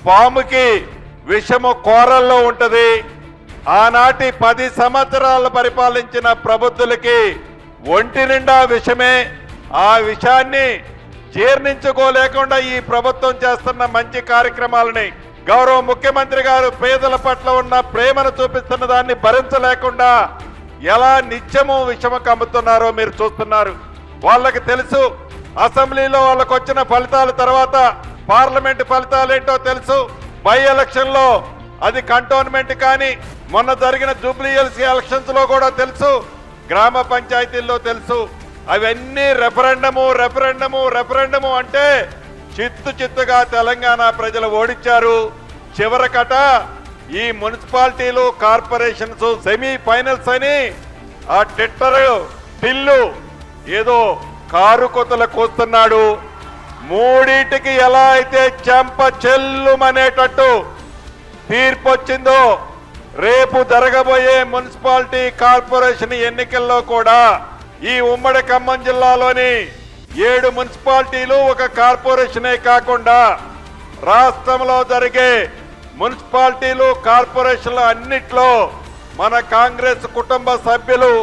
పాముకి విషము కోరల్లో ఉంటది. ఆనాటి 10 సంవత్సరాలు పరిపాలించిన ప్రబుద్ధులకి ఒంటి నిండా విషమే. ఆ విషయాన్ని జీర్ణించుకోలేకుండా ఈ ప్రభుత్వం చేస్తున్న మంచి కార్యక్రమాలని, గౌరవ ముఖ్యమంత్రి గారు పేదల పట్ల ఉన్న ప్రేమను చూపిస్తున్న దాన్ని భరించలేకుండా ఎలా నిత్యము విషము కమ్ముతున్నారో మీరు చూస్తున్నారు. వాళ్ళకి తెలుసు, అసెంబ్లీలో వాళ్ళకు వచ్చిన ఫలితాల తర్వాత పార్లమెంట్ ఫలితాలు ఏంటో తెలుసు. బై ఎలక్షన్ లో అది కంటోన్మెంట్ కానీ, మొన్న జరిగిన జూబ్లీహిల్స్ ఎలక్షన్స్ లో కూడా తెలుసు, గ్రామ పంచాయతీల్లో తెలుసు. అవన్నీ రెఫరెండము అంటే చిత్తుగా తెలంగాణ ప్రజలు ఓడించారు. చివరకట ఈ మున్సిపాలిటీలు, కార్పొరేషన్స్ సెమీ ఫైనల్స్ అని ఆ టిల్లు ఏదో కారు కొత్తలు కూస్తున్నాడు. మూడింటికి ఎలా అయితే చెంప చెల్లుమనేటట్టు తీర్పు వచ్చిందో, రేపు జరగబోయే మున్సిపాలిటీ కార్పొరేషన్ ఎన్నికల్లో కూడా ఈ ఉమ్మడి ఖమ్మం జిల్లాలోని 7 మున్సిపాలిటీలు, ఒక కార్పొరేషనే కాకుండా రాష్ట్రంలో జరిగే మున్సిపాలిటీలు, కార్పొరేషన్లు అన్నిట్లో మన కాంగ్రెస్ కుటుంబ సభ్యులు,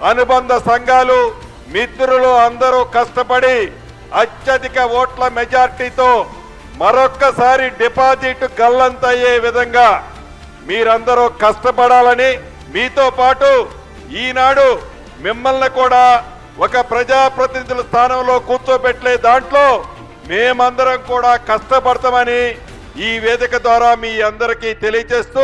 అనుబంధ సంఘాలు, మిత్రులు అందరూ కష్టపడి అత్యధిక ఓట్ల మెజార్టీతో మరొక్కసారి డిపాజిట్ గల్లంతయ్యే విధంగా మీరందరూ కష్టపడాలని, మీతో పాటు ఈనాడు మిమ్మల్ని కూడా ఒక ప్రజాప్రతినిధుల స్థానంలో కూర్చోబెట్టలే దాంట్లో మేమందరం కూడా కష్టపడతామని ఈ వేదిక ద్వారా మీ అందరికీ తెలియజేస్తూ